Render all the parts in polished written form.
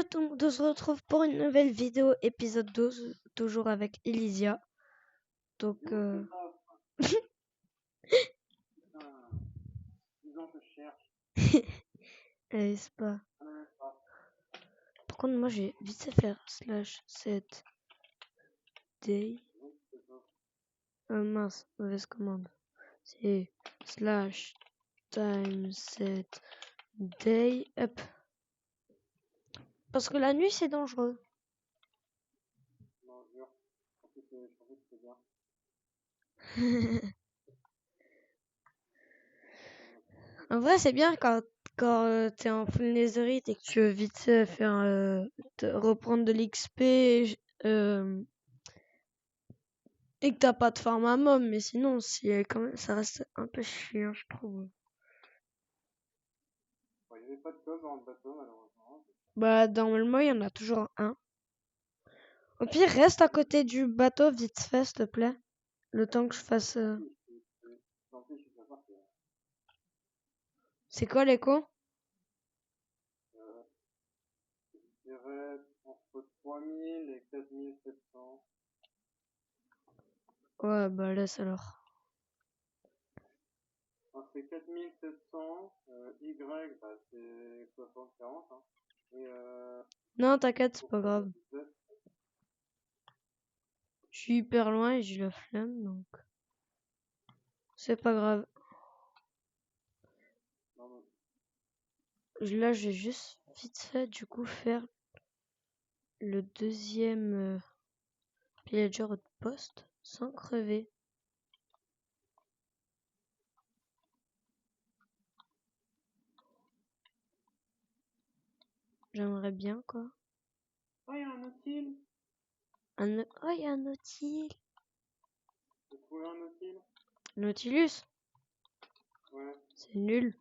tout le monde, on se retrouve pour une nouvelle vidéo, épisode 12, toujours avec Elysia. Donc, allez, c'est pas. Par contre, moi, j'ai vite fait faire /set day. Mince, mauvaise commande. C'est /time set day up. Parce que la nuit, c'est dangereux. En vrai, c'est bien quand t'es en full netherite et que tu veux vite faire reprendre de l'XP et que t'as pas de farm à mob, mais sinon, si quand même, ça reste un peu chiant, je trouve. Il n'y avait pas de coffre dans le bateau, malheureusement. Bah, normalement, il y en a toujours un. Au pire, reste à côté du bateau vite fait, s'il te plaît. Le temps que je fasse. C'est quoi l'écho? Je dirais entre 3000 et 4700. Ouais, bah laisse alors. Enfin, c'est 4700. Y, bah, c'est 60-40. Hein. Et Non, t'inquiète, c'est pour pas grave. Z, Je suis hyper loin et j'ai la flemme, donc. C'est pas grave. non, non. Là, je vais juste vite fait, du coup, faire le deuxième pillager de poste sans crever. J'aimerais bien, quoi. Oh, il y a un Nautil. Oh, il y a un Nautil. J'ai trouvé un Nautil. Nautilus. Ouais, C'est nul.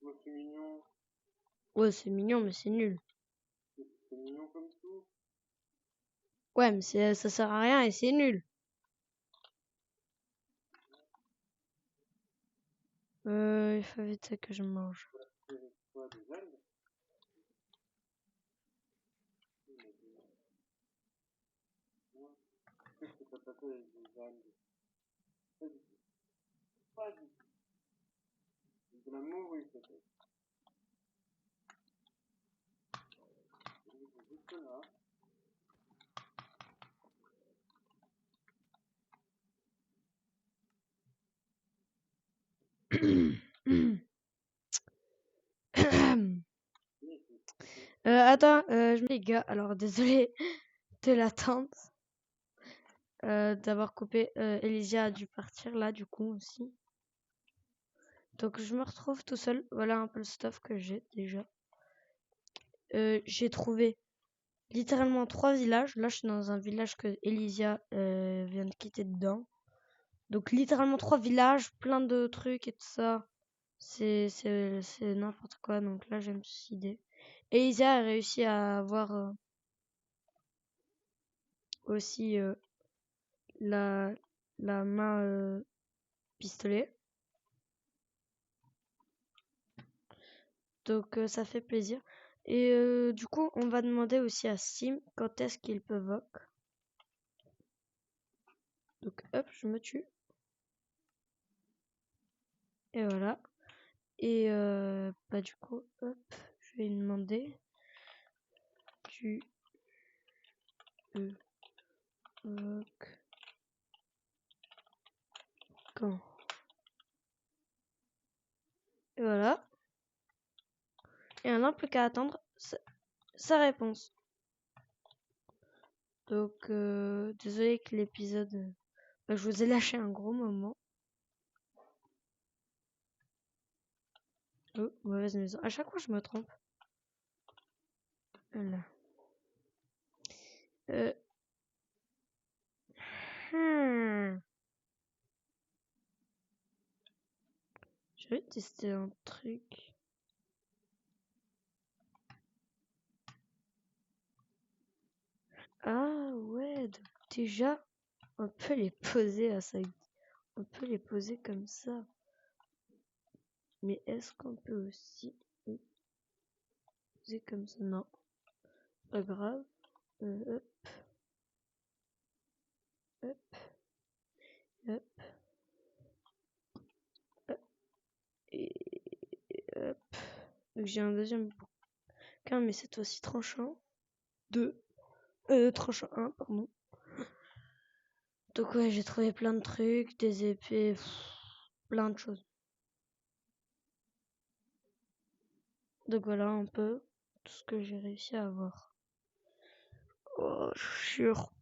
moi c'est mignon. Ouais, c'est mignon, mais c'est nul. C'est mignon comme tout. Ouais, mais ça sert à rien et c'est nul. Il faut vite que je mange. C'est quoi, des algues? Non. Qu'est-ce que t'as tapé avec des algues? Pas du tout. Pas du tout. De la mourir peut-être. Juste là. Attends, les gars, alors désolé de l'attente. D'avoir coupé. Elysia a dû partir là, du coup, aussi. Donc, je me retrouve tout seul. Voilà un peu le stuff que j'ai déjà. J'ai trouvé littéralement 3 villages. Là, je suis dans un village que Elysia vient de quitter dedans. Donc, littéralement 3 villages, plein de trucs et tout ça. C'est n'importe quoi. Donc là, je vais me suicider. Elysia a réussi à avoir aussi la, la main pistolet. Donc ça fait plaisir. Et du coup, on va demander aussi à Sim quand est-ce qu'il peut voc. Donc hop, je me tue. Et voilà. Et bah du coup, hop, je vais lui demander. Tu peux voc quand? Et voilà. Et on n'a plus qu'à attendre sa réponse. Donc désolé que l'épisode... je vous ai lâché un gros moment. Oh, mauvaise maison. À chaque fois, je me trompe. Voilà. Hmm. Je vais tester un truc. Ah ouais, donc déjà, on peut les poser à ça. On peut les poser comme ça. Mais est-ce qu'on peut aussi poser comme ça. Non, pas grave. Hop, hop, hop, hop, et hop. Donc j'ai un deuxième bouquin, mais cette fois-ci tranchant. Tranchant 1, pardon. Donc ouais, j'ai trouvé plein de trucs, des épées, plein de choses. Donc voilà un peu tout ce que j'ai réussi à avoir. Oh, je suis sûr.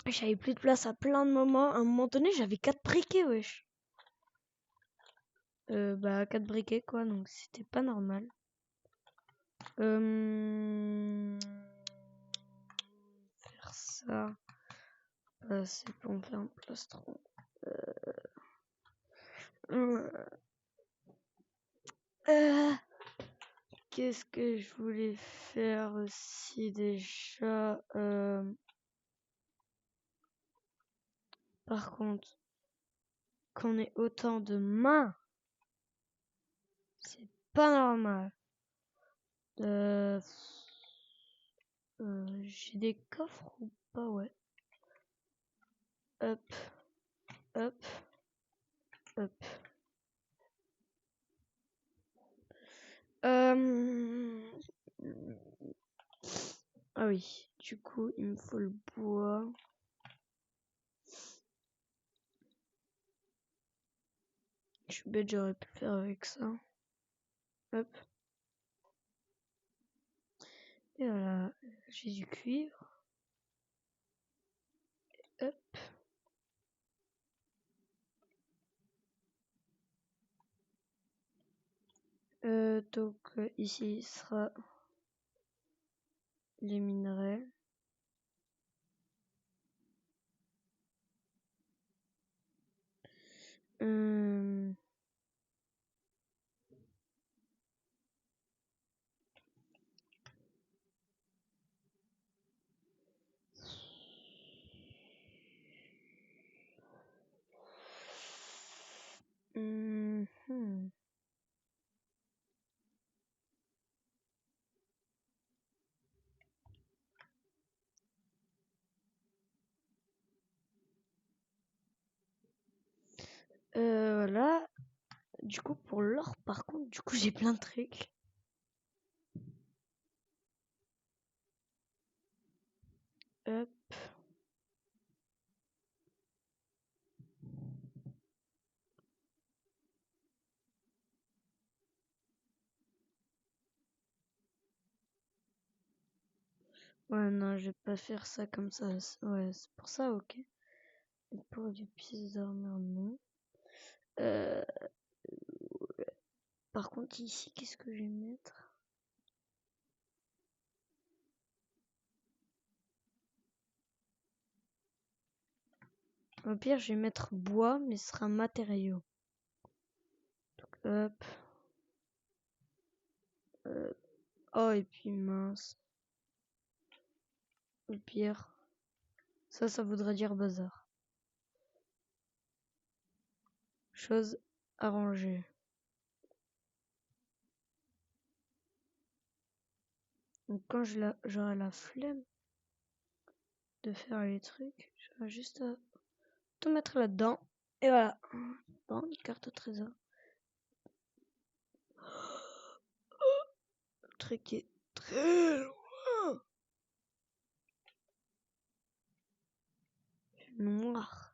J'avais plus de place à plein de moments. À un moment donné, j'avais 4 briquets, wesh. 4 briquets, quoi, donc c'était pas normal. Faire ça. C'est pour me faire un plastron. Qu'est-ce que je voulais faire aussi déjà Par contre, qu'on ait autant de mains, c'est pas normal. J'ai des coffres ou pas? Ouais. Hop, hop, hop. Ah oui, du coup, il me faut le bois. Je suis bête, j'aurais pu le faire avec ça. Hop. Et voilà, j'ai du cuivre. Hop. Donc ici sera les minerais. Voilà. Du coup, pour l'or, par contre, du coup, j'ai plein de trucs. Hop. Ouais, non, je vais pas faire ça comme ça. Ouais, c'est pour ça, ok. Et pour du pièces d'armure, non. Par contre, ici, qu'est-ce que je vais mettre? Au pire, je vais mettre bois, mais ce sera un matériau. Donc, hop. Oh, et puis mince. Au pire. Ça voudrait dire bazar. Chose arrangée. Donc quand j'aurai la flemme de faire les trucs, j'aurai juste à tout mettre là-dedans. Et voilà. Bon, une carte au trésor. Le truc est très loin. Noir.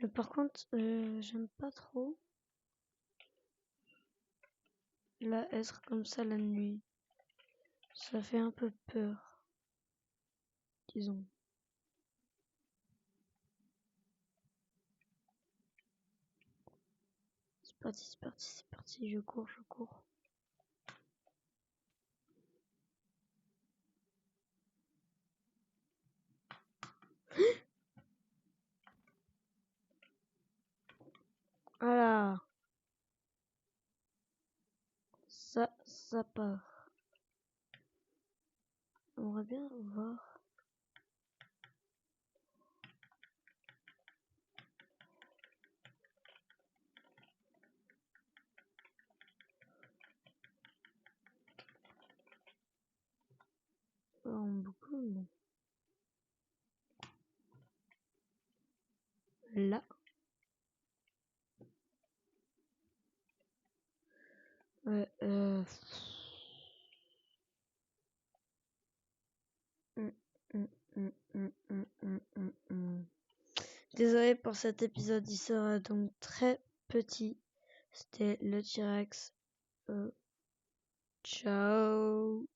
Mais par contre, j'aime pas trop là être comme ça la nuit. Ça fait un peu peur, disons. C'est parti, c'est parti, c'est parti. Je cours, je cours. Voilà. Ça part. On va bien voir. Beaucoup, non. Là. Ouais, Désolé pour cet épisode, il sera donc très petit. C'était le T-Rex. Ciao.